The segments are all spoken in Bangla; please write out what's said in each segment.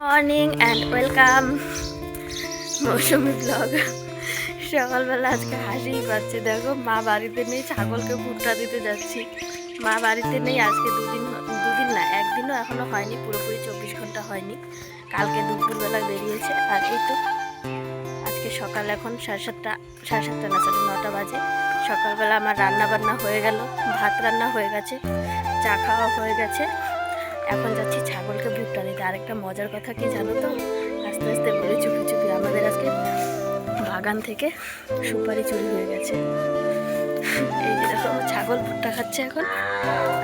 Morning and welcome Mousumi blog. সকালবেলা আজকে হাসিই পাচ্ছে, দেখো মা বাড়িতে নেই, ছাগলকে ভুট্টা দিতে যাচ্ছি। মা বাড়িতে নেই আজকে দুদিন না, একদিনও এখনও হয়নি, পুরোপুরি 24 ঘন্টা হয়নি। কালকে দুপুরবেলা বেরিয়েছে। আর এই তো আজকে সকাল এখন সাড়ে সাতটা না, 9টা বাজে। সকালবেলা আমার রান্না বান্না হয়ে গেল, ভাত রান্না হয়ে গেছে, চা খাওয়া হয়ে গেছে। এখন যাচ্ছি ছাগলকে ভুট্টা দিতে। আরেকটা মজার কথা কি জানো তো, আস্তে আস্তে বলে চুপি চুপি, আমাদের আজকে বাগান থেকে সুপারি চুরি হয়ে গেছে। এই যে দেখো ছাগল ভুট্টা খাচ্ছে এখন,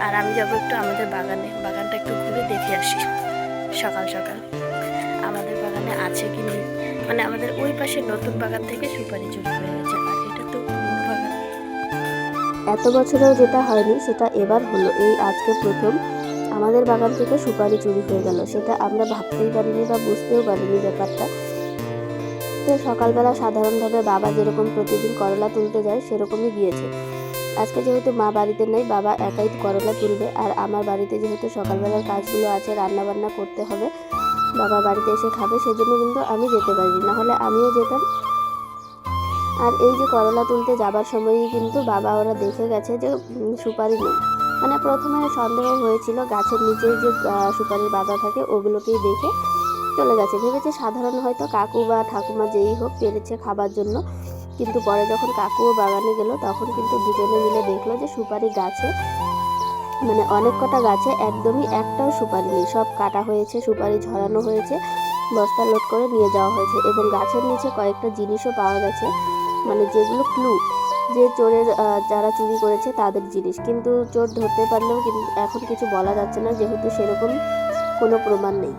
আর আমি যাবো একটু আমাদের বাগানটা একটু ঘুরে দেখে আসি। সকাল সকাল আমাদের বাগানে আছে কি নেই, মানে আমাদের ওই পাশে নতুন বাগান থেকে সুপারি চুরি হয়ে গেছে। আর এটা তো পুরনো বাগান, এত বছরেও যেটা হয়নি সেটা এবার হলো। এই আজকে প্রথম আমাদের বাগান থেকে সুপারি চুরি হয়ে গেল, সেটা আমরা ভাবতেই পারিনি বা বুঝতেও পারিনি ব্যাপারটা। তো সকালবেলা সাধারণভাবে বাবা যেরকম প্রতিদিন করলা তুলতে যায় সেরকমই গিয়েছে। আজকে যেহেতু মা বাড়িতে নেই, বাবা একাই করলা তুলবে, আর আমার বাড়িতে যেহেতু সকালবেলার কাজগুলো আছে, রান্নাবান্না করতে হবে, বাবা বাড়িতে এসে খাবে, সেজন্য কিন্তু আমি যেতে পারিনি, নাহলে আমিও যেতাম। আর এই যে করলা তুলতে যাবার সময়ই কিন্তু বাবা ওরা দেখে গেছে যে সুপারি নেই। মানে প্রথমে সন্দেহ হয়েছিল, গাছের নিচে যে সুপারির বাঁধা থাকে ওগুলোকেই দেখে চলে গেছে, ভেবেছে সাধারণ হয়তো কাকু বা ঠাকুমা যেই হোক পেরেছে খাবার জন্য। কিন্তু পরে যখন কাকুও বাগানে গেল তখন কিন্তু দুজনে মিলে দেখলো যে সুপারি গাছে, মানে অনেক কটা গাছে একদমই একটাও সুপারি নেই, সব কাটা হয়েছে, সুপারি ঝরানো হয়েছে, বস্তা লোড করে নিয়ে যাওয়া হয়েছে। এবং গাছের নিচে কয়েকটা জিনিসও পাওয়া গেছে, মানে যেগুলো ক্লু, যে চোরের যারা চুরি করেছে তাদের জিনিস। কিন্তু চোর ধরতে পারলেও কিন্তু এখন কিছু বলা যাচ্ছে না, যেহেতু সেরকম কোনো প্রমাণ নেই।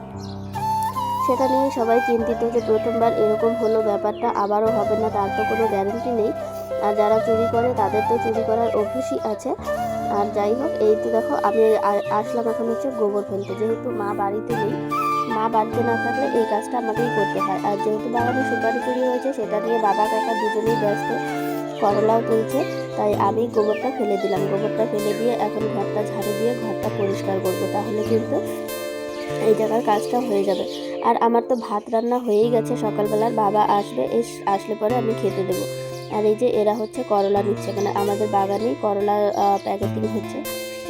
সেটা নিয়ে সবাই চিন্তিত যে প্রথমবার এরকম হলো, ব্যাপারটা আবারও হবে না তার তো কোনো গ্যারেন্টি নেই। আর যারা চুরি করে তাদের তো চুরি করার অভ্যাসই আছে। আর যাই হোক, এই তো দেখো আমি আসলাম এখন হচ্ছে গোবর ফেলতে, যেহেতু মা বাড়িতে নেই, মা বাড়িতে না থাকলে এই কাজটা আমাকেই করতে হয়। আর যেহেতু বাগানে সুপারি চুরি হয়েছে সেটা নিয়ে বাবা কাকা দুজনেই ব্যস্ত, করলাও তুলছে, তাই আমি গোবরটা ফেলে দিলাম। গোবরটা ফেলে দিয়ে এখন ঘরটা ঝাড়ু দিয়ে ঘরটা পরিষ্কার করবো, তাহলে কিন্তু এই জায়গার কাজটা হয়ে যাবে। আর আমার তো ভাত রান্না হয়েই গেছে, সকালবেলার বাবা আসবে, আসলে পরে আমি খেতে দেবো। আর এই যে এরা হচ্ছে করলা নিচ্ছে, মানে আমাদের বাগানেই করলা প্যাকেটিং হচ্ছে,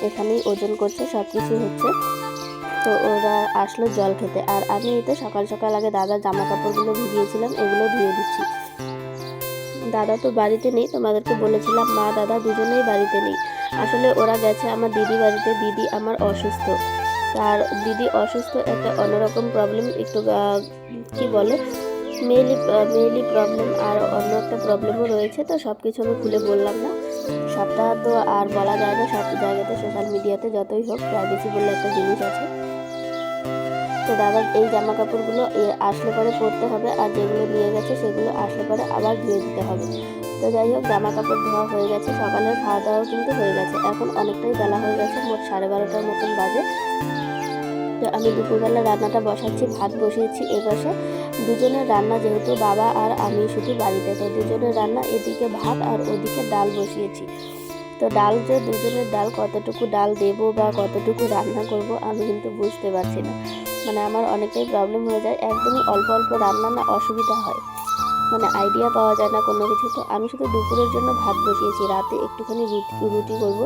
এখানেই ওজন করছে, সব কিছু হচ্ছে। তো ওরা আসলো জল খেতে, আর আমি তো সকাল সকাল আগে দাদার জামা কাপড়গুলো ভিজিয়েছিলাম, এগুলো ধুয়ে দিচ্ছি। দাদা তো বাড়িতে নেই, তোমাদেরকে বলেছিলাম মা দাদা দুজনেই বাড়িতে নেই। আসলে ওরা গেছে আমার দিদি বাড়িতে, দিদি আমার অসুস্থ। আর দিদি অসুস্থ একটা অন্যরকম প্রবলেম, একটু কি বলে মেয়েলি প্রবলেম, আর অন্য একটা প্রবলেমও রয়েছে। তো সব কিছু আমি খুলে বললাম না, সবটা তো আর বলা যায় না সব জায়গাতে, সোশ্যাল মিডিয়াতে যতই হোক প্রাইভেসি বলে একটা জিনিস আছে। তো দাদার এই জামা কাপড়গুলো আসলে পরে পরতে হবে, আর যেগুলো নিয়ে গেছে সেগুলো আসলে পরে আবার ধুয়ে দিতে হবে। তো যাই হোক, জামা কাপড় ধোয়া হয়ে গেছে, সকালের খাওয়া দাওয়াও কিন্তু হয়ে গেছে। এখন অনেকটাই বেলা হয়ে গেছে, মোট 12:30টার মতন বাজে। তো আমি দুপুরবেলা রান্নাটা বসাচ্ছি, ভাত বসিয়েছি এপাশে। দুজনের রান্না, যেহেতু বাবা আর আমি শুধু বাড়িতে, তো দুজনের রান্না, এদিকে ভাত আর ওদিকে ডাল বসিয়েছি। তো ডাল, যে দুজনের ডাল কতটুকু ডাল দেবো বা কতটুকু রান্না করব আমি কিন্তু বুঝতে পারছি না। মানে আমার অনেকটাই প্রবলেম হয়ে যায়, একদমই অল্প অল্প রান্না না অসুবিধা হয়, মানে আইডিয়া পাওয়া যায় না কোনো কিছু। তো আমি শুধু দুপুরের জন্য ভাত বসিয়েছি, রাতে একটুখানি রুটি করব।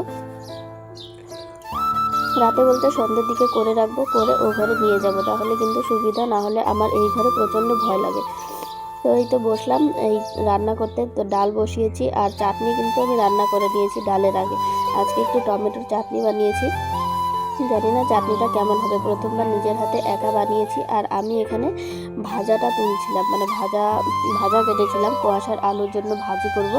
রাতে বলতে সন্ধ্যের দিকে করে রাখবো, করে ও ঘরে নিয়ে যাব, তাহলে কিন্তু সুবিধা, না হলে আমার এই ঘরে প্রচণ্ড ভয় লাগে। তো এই তো বসলাম এই রান্না করতে। তো ডাল বসিয়েছি, আর চাটনি কিন্তু আমি রান্না করে দিয়েছি ডালের আগে। আজকে একটু টমেটোর চাটনি বানিয়েছি, জানি না চাটনিটা কেমন হবে, প্রথমবার নিজের হাতে একা বানিয়েছি। আর আমি এখানে ভাজাটা তুলছিলাম, মানে ভাজা কেটেছিলাম কুয়াশার আলুর জন্য ভাজি করব।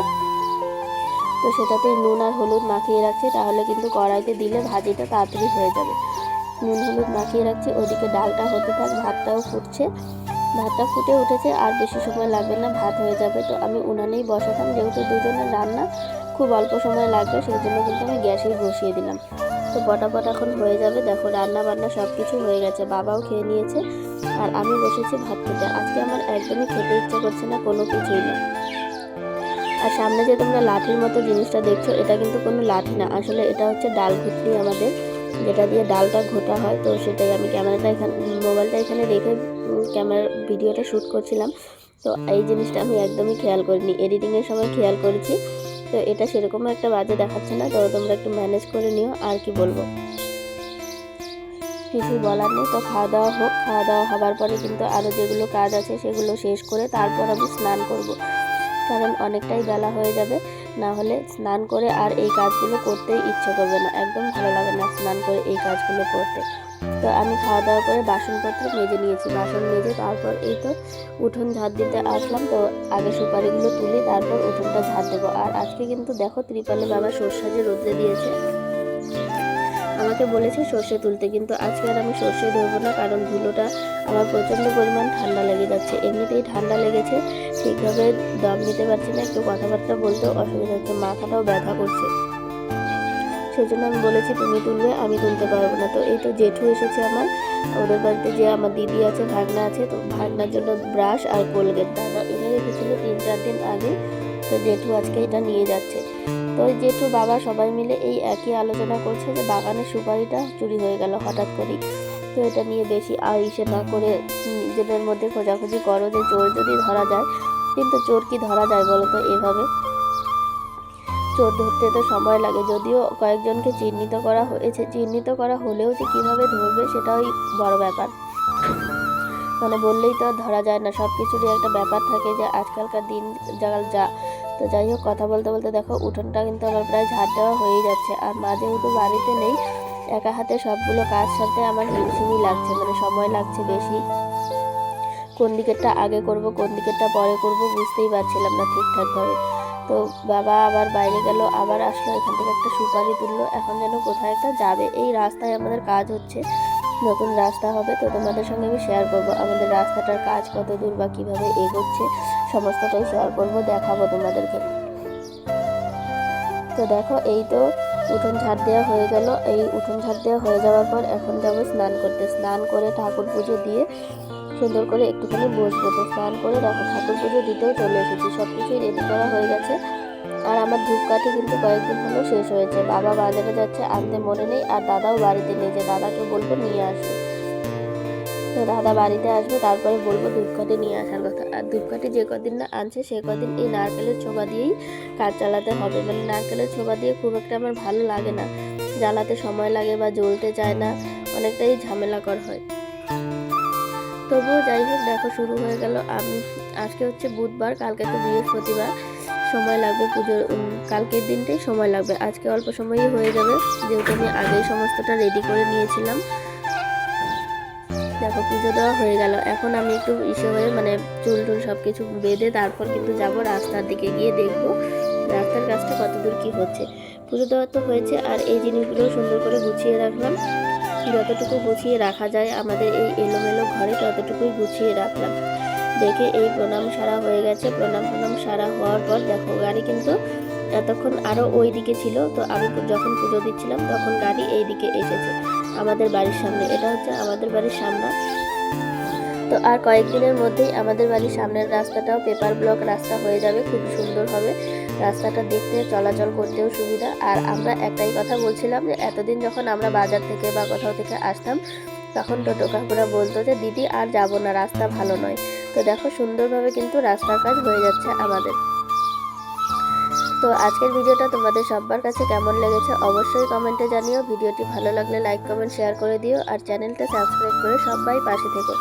তো সেটাতে নুন আর হলুদ মাখিয়ে রাখছি, তাহলে কিন্তু কড়াইতে দিলে ভাজিটা তাড়াতাড়ি হয়ে যাবে। নুন হলুদ মাখিয়ে রাখছি, ওদিকে ডালটা হতে থাক, ভাতটাও ফুটছে। ভাতটা ফুটে উঠেছে, আর বেশি সময় লাগবে না, ভাত হয়ে যাবে। তো আমি উনানেই বসাতাম, যেহেতু দুজনের রান্না খুব অল্প সময় লাগবে, সেই জন্য কিন্তু আমি গ্যাসেই বসিয়ে দিলাম। তো পটাপট এখন হয়ে যাবে। দেখো রান্না বান্না সব কিছু হয়ে গেছে, বাবাও খেয়ে নিয়েছে, আর আমি বসেছি ভাত খেতে। আজকে আমার একদমই খেতে ইচ্ছা করছে না, কোনো কিছুই না। আর সামনে যে তোমরা লাঠির মতো জিনিসটা দেখছো, এটা কিন্তু কোনো লাঠি না, আসলে এটা হচ্ছে ডাল ঘুটনি আমাদের। যেটা দিয়ে ডালটা ঘোটা হয়। তো সেটাই আমি মোবাইলটা এখানে রেখে ভিডিওটা শ্যুট করছিলাম। তো এই জিনিসটা আমি একদমই খেয়াল করিনি, এডিটিংয়ের সময় খেয়াল করেছি। তো এটা সেরকম একটা বাজে দেখাচ্ছে না, তো তোমরা একটু ম্যানেজ করে নিও। আর কি বলবো, কিছু বলার নেই। তো খাওয়া দাওয়া হোক, খাওয়া দাওয়া হবার পরে কিন্তু আরও যেগুলো কাজ আছে সেগুলো শেষ করে তারপর আমি স্নান করব, কারণ অনেকটাই বেলা হয়ে যাবে। না হলে স্নান করে আর এই কাজগুলো করতেই ইচ্ছে করবে না, একদম ভালো লাগে না স্নান করে এই কাজগুলো করতে। তো আমি খাওয়া দাওয়া করে বাসনপত্র মেজে নিয়েছি, বাসন মেজে তারপর এই তো উঠোন ঝাড় দিতে আসলাম। তো আগে সুপারিগুলো তুলে তারপর উঠোনটা ঝাড় দেবো। আর আজকে কিন্তু দেখো ত্রিপালে বাবা সর্ষে যে রোদ্রে দিয়েছে, আমাকে বলেছে সর্ষে তুলতে, কিন্তু আজকে আর আমি সর্ষে ধরবো না, কারণ ধুলোটা আমার প্রচণ্ড পরিমাণ ঠান্ডা লেগে যাচ্ছে। এমনিতেই ঠান্ডা লেগেছে, ঠিকভাবে দম নিতে পারছি না, একটু কথাবার্তা বলতেও অসুবিধা হচ্ছে, মাথাটাও ব্যথা করছে। সেই জন্য আমি বলেছি তুমি তুলবে, আমি তুলতে পারবো না। তো এই তো জেঠু এসেছে আমার, ওদের বাড়িতে যে আমার দিদি আছে, ভাগনা আছে, তো ভাগনার জন্য ব্রাশ আর কোলগেট দাদা এনে রেখেছিল 3-4 দিন আগে। তো জেঠু আজকে এটা নিয়ে যাচ্ছে। তো ওই জেঠু বাবা সবাই মিলে এই একই আলোচনা করছে যে বাগানের সুপারিটা চুরি হয়ে গেল হঠাৎ করেই। তো এটা নিয়ে বেশি ইসে না করে নিজেদের মধ্যে খোঁজাখুঁজি করো যে চোর যদি ধরা যায়, কিন্তু চোর কি ধরা যায় বলো তো এভাবে? চোর ধরতে তো সময় লাগে, যদিও কয়েকজনকে চিহ্নিত করা হয়েছে, চিহ্নিত করা হলেও যে কীভাবে ধরবে সেটাই বড় ব্যাপার। মানে বললেই তো আর ধরা যায় না, সব কিছুরই একটা ব্যাপার থাকে, যে আজকালকার দিন যা। তো যাই হোক, কথা বলতে বলতে দেখো উঠোনটা কিন্তু আমার প্রায় ঝাড় দেওয়া হয়েই যাচ্ছে। আর মা যেহেতু বাড়িতে নেই, একা হাতে সবগুলো কাজ সারতে আমার হিমশিমই লাগছে, মানে সময় লাগছে বেশি। কোন দিকেরটা আগে করব কোন দিকেরটা পরে করব বুঝতেই পারছিলাম না ঠিকঠাকভাবে। তো বাবা আবার বাইরে গেল, আবার আসলো, এখান থেকে একটা সুপারি তুললো, এখন যেন কোথায় একটা যাবে। এই রাস্তায় আমাদের কাজ হচ্ছে, নতুন রাস্তা হবে, তো তোমাদের সঙ্গে আমি শেয়ার করব আমাদের রাস্তাটার কাজ কত দূর বা কীভাবে এগোচ্ছে, সমস্তটাই শেয়ার করব, দেখাবো তোমাদেরকে। তো দেখো এই তো উঠোন ঝাড় দেওয়া হয়ে গেল। এই উঠোন ঝাড় দেওয়া হয়ে যাওয়ার পর এখন যাবো স্নান করতে। স্নান করে ঠাকুর পুজো দিয়ে সুন্দর করে একটুখানি বসবো। তো স্নান করে দেখো ঠাকুর পুজো দিতেও চলে এসেছি, সব কিছুই রেডি করা হয়ে গেছে। আর আমার ধূপকাঠি কিন্তু কয়েকদিন হলো শেষ হয়েছে, বাবা বাজারে যাচ্ছে আনতে মনে নেই, আর দাদাও বাড়িতে নেই, যে দাদাকে বলবো নিয়ে আসবে। তো দাদা বাড়িতে আসবে, তারপরে বলবো ধূপকাঠি নিয়ে আসার কথা। আর ধূপকাঠি যে কদিন না আনছে সে কদিন এই নারকেলের ছোবা দিয়েই কাজ চালাতে হবে। মানে নারকেলের ছোবা দিয়ে খুব একটা আমার ভালো লাগে না, জ্বালাতে সময় লাগে বা জ্বলতে চায় না, অনেকটাই ঝামেলাকর হয়। তবুও যাই হোক, দেখো শুরু হয়ে গেল। আজকে হচ্ছে বুধবার, কালকে তো বৃহস্পতিবার, সময় লাগবে পুজোর, কালকের দিনটাই সময় লাগবে, আজকে অল্প সময়ই হয়ে যাবে, যেহেতু আমি আগেই সমস্তটা রেডি করে নিয়েছিলাম। দেখো পুজো দেওয়া হয়ে গেল, এখন আমি একটু হয়ে মানে চুল টুল সব কিছু বেঁধে তারপর কিন্তু যাব রাস্তার দিকে, গিয়ে দেখবো রাস্তার কাজটা কত দূর কী হচ্ছে। পুজো দেওয়া তো হয়েছে, আর এই জিনিসগুলো সুন্দর করে গুছিয়ে রাখলাম, যতটুকু গুছিয়ে রাখা যায় আমাদের এই এলোমেলো ঘরে ততটুকুই গুছিয়ে রাখলাম। দেখে এই প্রণাম সারা হয়ে গেছে। প্রণাম সারা হওয়ার পর দেখো গাড়ি কিন্তু এতক্ষণ আরও ওই দিকে ছিল, তো আমি যখন পুজো দিচ্ছিলাম তখন গাড়ি এই দিকে এসেছে আমাদের বাড়ির সামনে। এটা হচ্ছে আমাদের বাড়ির সামনে। তো আর কয়েকদিনের মধ্যেই আমাদের বাড়ির সামনের রাস্তাটাও পেপার ব্লক রাস্তা হয়ে যাবে, খুব সুন্দর হবে রাস্তাটা দেখতে, চলাচল করতেও সুবিধা। আর আমরা একটাই কথা বলছিলাম যে এতদিন যখন আমরা বাজার থেকে বা কোথাও থেকে আসতাম, তখন টোটো কাকুরা বলতো যে দিদি আর যাব না, রাস্তা ভালো নয়। তো দেখো সুন্দরভাবে কিন্তু রাস্তার কাজ হয়ে যাচ্ছে আমাদের। তো আজকের ভিডিওটা তোমাদের সবার কাছে কেমন লেগেছে অবশ্যই কমেন্টে জানিও। ভিডিওটি ভালো লাগলে লাইক কমেন্ট শেয়ার করে দিও, আর চ্যানেলটা সাবস্ক্রাইব করে সবাই পাশে থেকো।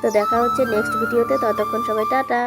তো দেখা হচ্ছে নেক্সট ভিডিওতে, ততক্ষণ সবাই টাটা।